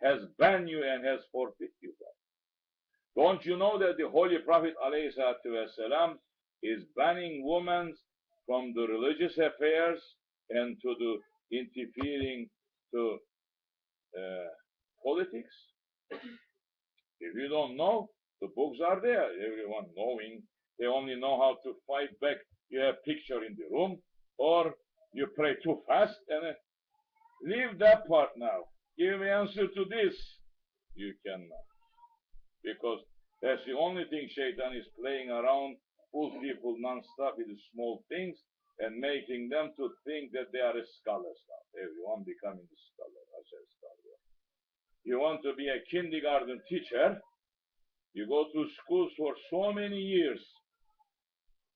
has banned you and has forbid you that. Don't you know that the Holy Prophet ﷺ is banning women from the religious affairs and to the interfering to politics? If you don't know, the books are there. Everyone knowing. They only know how to fight back. You have picture in the room, or you pray too fast, and leave that part now. Give me answer to this. You cannot. Because that's the only thing Shaitan is playing around, fool people non-stop with small things and making them to think that they are scholars now. Everyone becoming a scholar, as a scholar. You want to be a kindergarten teacher, you go to schools for so many years.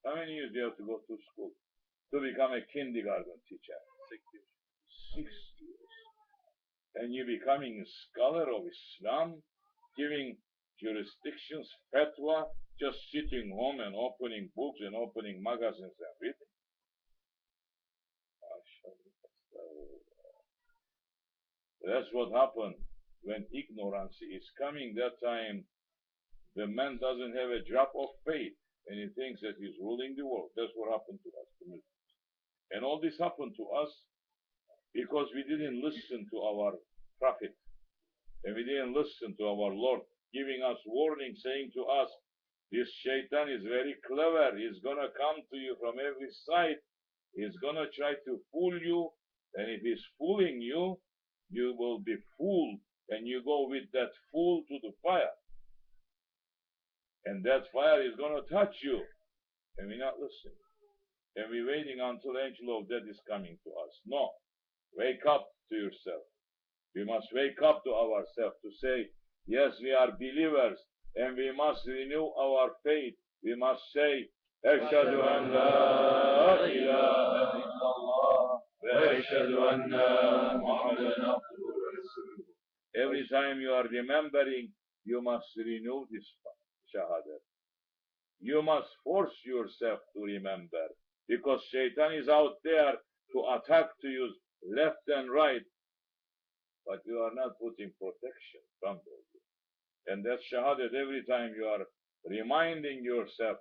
How many years do you have to go to school to become a kindergarten teacher? 6 years. 6 years. And you becoming a scholar of Islam, giving jurisdictions, fatwa, just sitting home and opening books and opening magazines and reading. That's what happened when ignorance is coming. That time, the man doesn't have a drop of faith, and he thinks that he's ruling the world. That's what happened to us, the Muslims. And all this happened to us because we didn't listen to our Prophet, and we didn't listen to our Lord, giving us warning, saying to us, this Shaitan is very clever. He's going to come to you from every side. He's going to try to fool you. And if he's fooling you, you will be fooled. And you go with that fool to the fire. And that fire is going to touch you. And we're not listening. And we're waiting until angel of death is coming to us. No. Wake up to yourself. We must wake up to ourselves to say, yes, we are believers, and we must renew our faith. We must say, Ashhadu an la ilaha illallah, wa ashhadu anna Muhammadan abduhu wa rasuluh. Every time you are remembering, you must renew this shahada. You must force yourself to remember, because Shaitan is out there to attack to you left and right, but you are not putting protection from those. And that shahadat, every time you are reminding yourself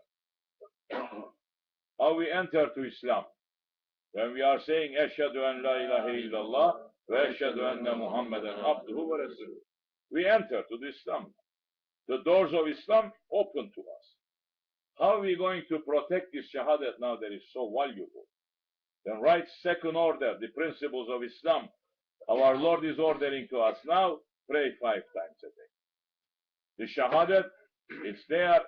how we enter to Islam. When we are saying, Ashhadu an la ilaha illallah, wa ashhadu anna Muhammadan abduhu wa rasuluh. We enter to the Islam. The doors of Islam open to us. How are we going to protect this shahadat now that is so valuable? Then right second order, the principles of Islam. Our Lord is ordering to us now, pray 5 times a day. The shahadat is there,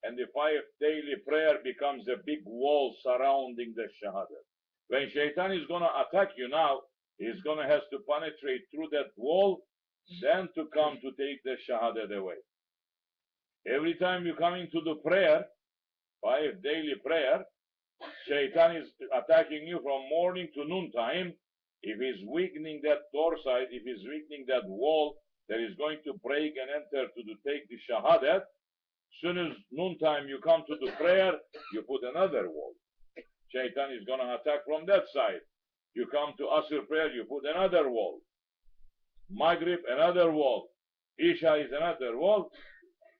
and the 5 daily prayer becomes a big wall surrounding the shahadat. When Shaitan is going to attack you now, he's going to have to penetrate through that wall, then to come to take the shahadat away. Every time you come into the prayer, 5 daily prayer, Shaitan is attacking you from morning to noontime. If he's weakening that door side, if he's weakening that wall, that is going to break and enter to take the shahadat. Soon as noontime you come to the prayer, you put another wall. Shaitan is going to attack from that side. You come to Asr prayer, you put another wall. Maghrib, another wall. Isha is another wall.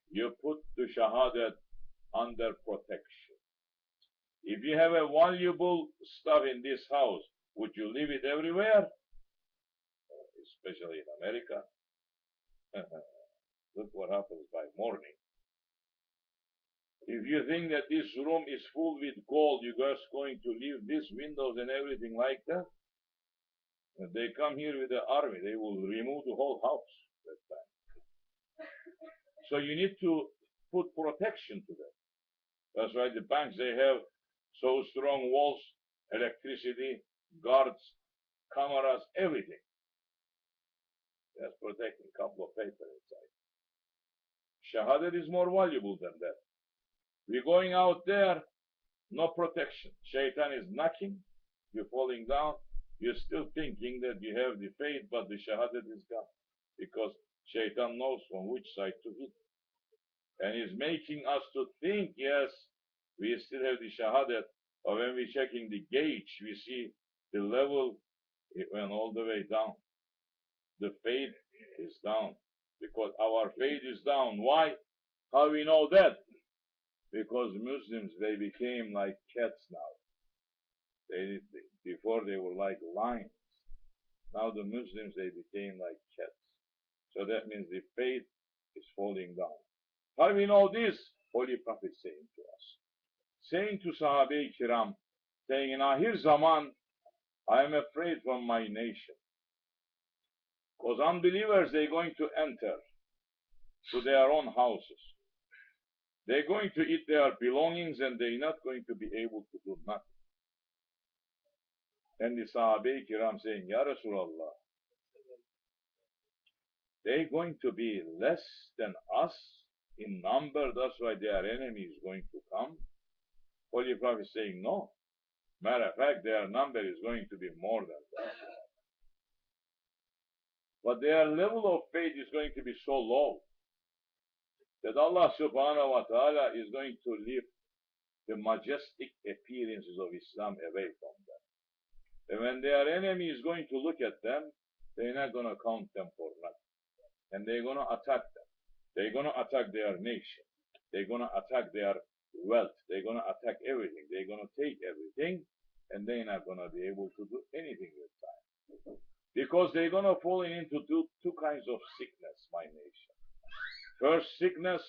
You put the shahadat under protection. If you have a valuable stuff in this house, would you leave it everywhere? Especially in America. Look what happens by morning. If you think that this room is full with gold, you're just going to leave these windows and everything like that? If they come here with the army, they will remove the whole house that time. So you need to put protection to that. That's why the banks, they have so strong walls, electricity, guards, cameras, everything. That's protecting a couple of paper inside. Shahadat is more valuable than that. We're going out there, no protection. Shaitan is knocking, you're falling down, you're still thinking that you have the faith, but the shahadat is gone. Because Shaitan knows from which side to hit. And he's making us to think, yes, we still have the shahadat, but when we're checking the gauge, we see the level, it went all the way down. The faith is down. Because our faith is down. Why? How we know that? Because Muslims, they became like cats now. Before they were like lions. Now the Muslims, they became like cats. So that means the faith is falling down. How we know this? Holy Prophet saying to us. Saying to Sahabe-i Kiram, saying, in Ahir Zaman, I am afraid from my nation. Because unbelievers, they're going to enter to their own houses. They're going to eat their belongings and they're not going to be able to do nothing. And the Sahabe-i Kiram saying, Ya Rasulallah, they're going to be less than us in number, that's why their enemy is going to come. Holy Prophet saying, no. Matter of fact, their number is going to be more than that. But their level of faith is going to be so low that Allah subhanahu wa ta'ala is going to lift the majestic appearances of Islam away from them. And when their enemy is going to look at them, they're not going to count them for nothing. And they're going to attack them. They're going to attack their nation. They're going to attack their wealth. They're going to attack everything. They're going to take everything. And they're not going to be able to do anything with time. Because they're going to fall into two kinds of sickness, my nation. First sickness,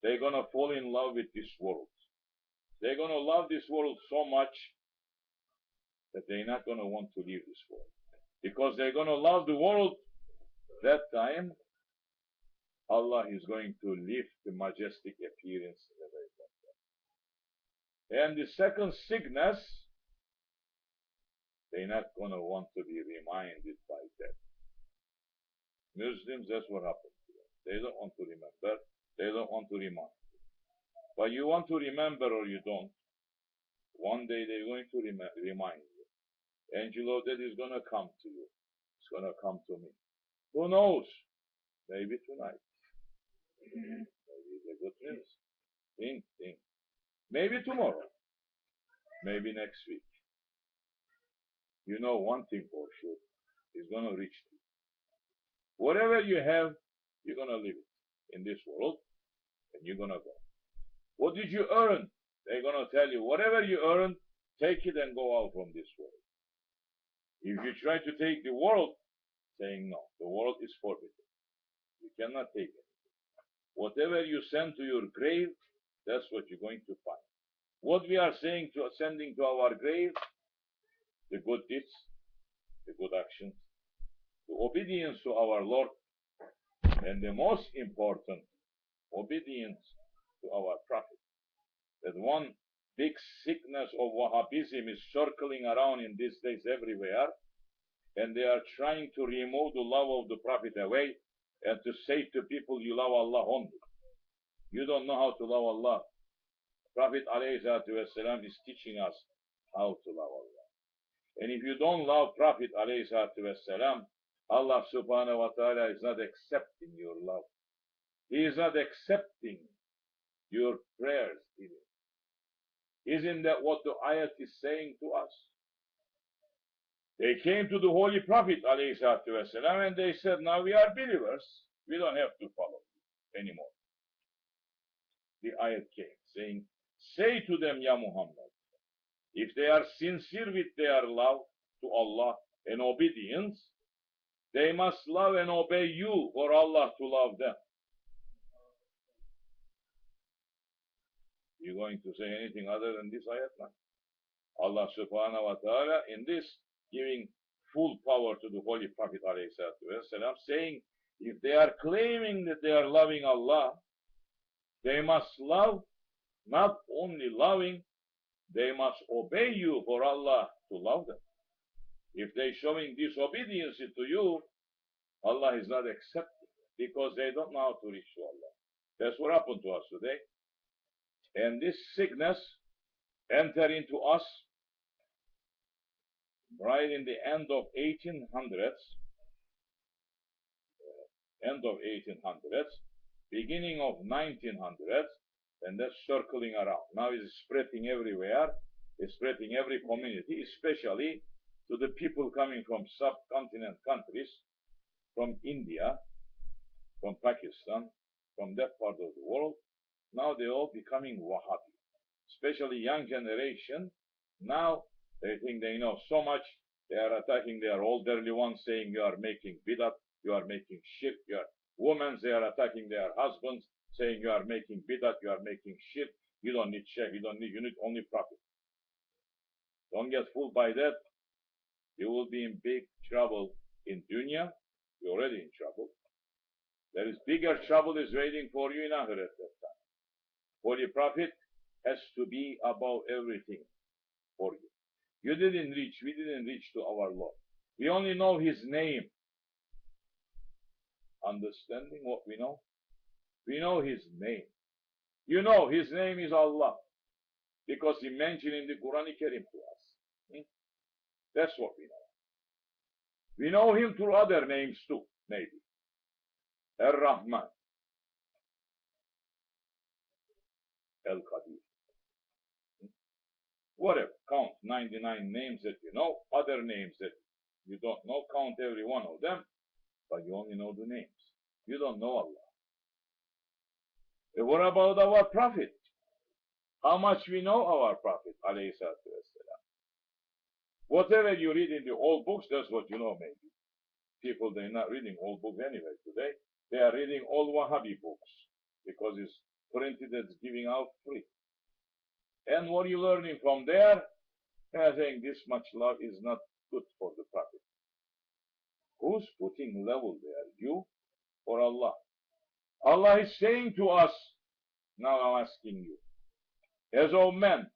they're going to fall in love with this world. They're going to love this world so much that they're not going to want to leave this world. Because they're going to love the world, that time, Allah is going to lift the majestic appearance away from them. And the second sickness, they're not going to want to be reminded by death. Muslims, that's what happens to them. They don't want to remember. They don't want to remind. But you want to remember or you don't. One day they're going to remind you. Angel of death is going to come to you. It's going to come to me. Who knows? Maybe tonight. Maybe it's a good news. Think. Maybe tomorrow. Maybe next week. You know one thing for sure. It's going to reach you. Whatever you have, you're going to live it in this world. And you're going to go. What did you earn? They're going to tell you, whatever you earn, take it and go out from this world. If you try to take the world, saying no, the world is forbidden. You cannot take it. Whatever you send to your grave, that's what you're going to find. What we are sending to our grave, the good deeds, the good actions, the obedience to our Lord, and the most important, obedience to our Prophet. That one big sickness of Wahhabism is circling around in these days everywhere, and they are trying to remove the love of the Prophet away and to say to people, you love Allah only. You don't know how to love Allah. Prophet ﷺ is teaching us how to love Allah. And if you don't love Prophet ﷺ, Allah subhanahu wa ta'ala is not accepting your love. He is not accepting your prayers even. Isn't that what the ayat is saying to us? They came to the Holy Prophet ﷺ and they said, now we are believers. We don't have to follow you anymore. The ayat came saying, say to them, Ya Muhammad, if they are sincere with their love to Allah and obedience, they must love and obey you for Allah to love them. You going to say anything other than this ayat now? Allah subhanahu wa ta'ala in this giving full power to the Holy Prophet ﷺ, saying, if they are claiming that they are loving Allah, they must love, not only loving, they must obey you for Allah to love them. If they're showing disobedience to you, Allah is not accepting because they don't know how to reach to Allah. That's what happened to us today. And this sickness entered into us right in the end of 1800s, beginning of 1900s, and that's circling around. Now it's spreading everywhere. It's spreading every community, especially to the people coming from subcontinent countries, from India, from Pakistan, from that part of the world. Now they're all becoming Wahhabi, especially young generation. Now they think they know so much. They are attacking their elderly ones, saying you are making bidat, you are making shirk. You are women, they are attacking their husbands, saying you are making bidat, you are making shirk. You don't need sheikh, you need only prophet. Don't get fooled by that. You will be in big trouble in dunya. You're already in trouble. There is bigger trouble is waiting for you in akhirat at that time. Holy Prophet has to be above everything for you. We didn't reach to our Lord. We only know His name. Understanding what we know? We know His name. You know His name is Allah, because He mentioned in the Quran Karim to us. That's what we know. We know Him through other names too, maybe. Ar-Rahman, Al-Qadir. Whatever, count 99 names that you know, other names that you don't know, count every one of them, but you only know the names. You don't know Allah. And what about our Prophet? How much we know our Prophet, alayhi salatu wassalam. Whatever you read in the old books, that's what you know maybe. People, they're not reading old books anyway today. They are reading old Wahhabi books because it's printed as giving out free. And what are you learning from there? I think this much love is not good for the Prophet. Who's putting level there? You or Allah? Allah is saying to us, now I'm asking you, as of men,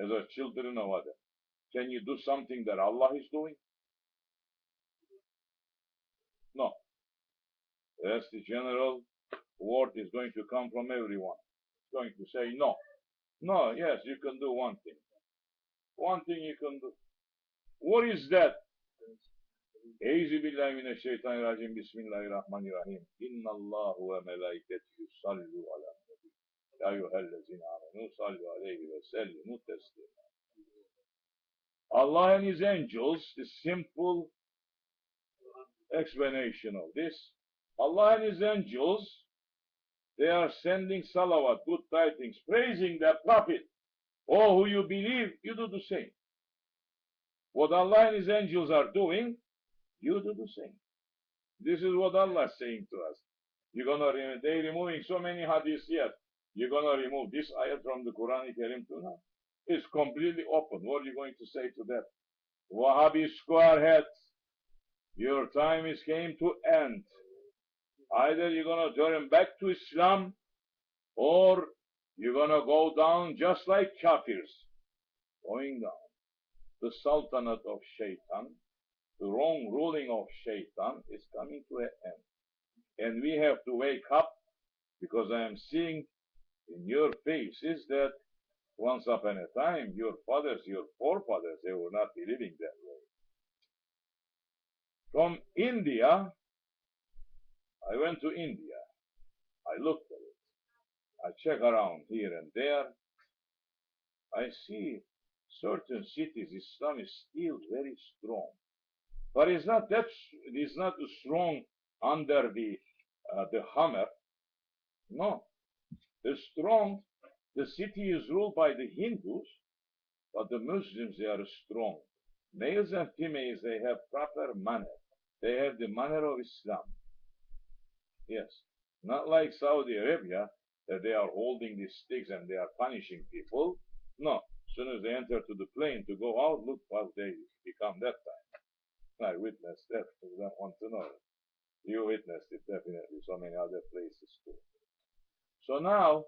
as of children of Adam, can you do something that Allah is doing? No. That's the general word is going to come from everyone. It's going to say no. No, yes, you can do one thing. One thing you can do. What is that? Euzu billahi mineşşeytanirracim. Bismillahirrahmanirrahim. İnnallâhu ve melâiketehü sallu ala nebi. Ya eyyühellezine amenü sallu aleyhi ve sellimu teslima. Allah and His angels, the simple explanation of this. Allah and His angels, they are sending salawat, good tidings, praising their Prophet. Oh, who you believe, you do the same. What Allah and His angels are doing, you do the same. This is what Allah is saying to us. They're removing so many hadiths yet. You're going to remove this ayat from the Quran Karim too now? It's completely open. What are you going to say to that? Wahhabi squareheads, your time is came to end. Either you're going to turn back to Islam, or you're going to go down just like kafirs. Going down. The sultanate of shaitan, the wrong ruling of shaitan is coming to an end. And we have to wake up, because I am seeing in your faces that once upon a time, your fathers, your forefathers, they were not believing that way. From India, I went to India. I looked at it. I check around here and there. I see certain cities, Islam is still very strong. But it's not strong under the hammer. No. It's strong. The city is ruled by the Hindus, but the Muslims, they are strong. Males and females, they have proper manner. They have the manner of Islam. Yes. Not like Saudi Arabia, that they are holding these sticks and they are punishing people. No. As soon as they enter to the plane to go out, look what they become that time. I witnessed that. You don't want to know. You witnessed it definitely. So many other places too. So now,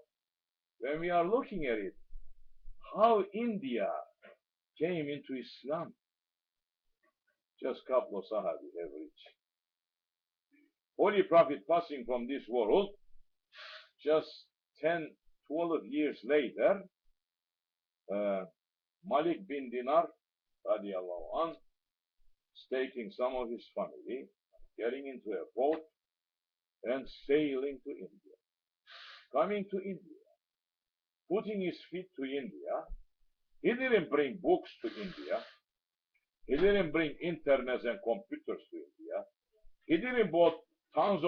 when we are looking at it, how India came into Islam, just a couple of Sahabi have reached. Holy Prophet passing from this world, just 10, 12 years later, Malik bin Dinar, radiallahu anh, taking some of his family, getting into a boat, and sailing to India. Coming to India, putting his feet to India, he didn't bring books to India. He didn't bring internets and computers to India. He didn't bought tons of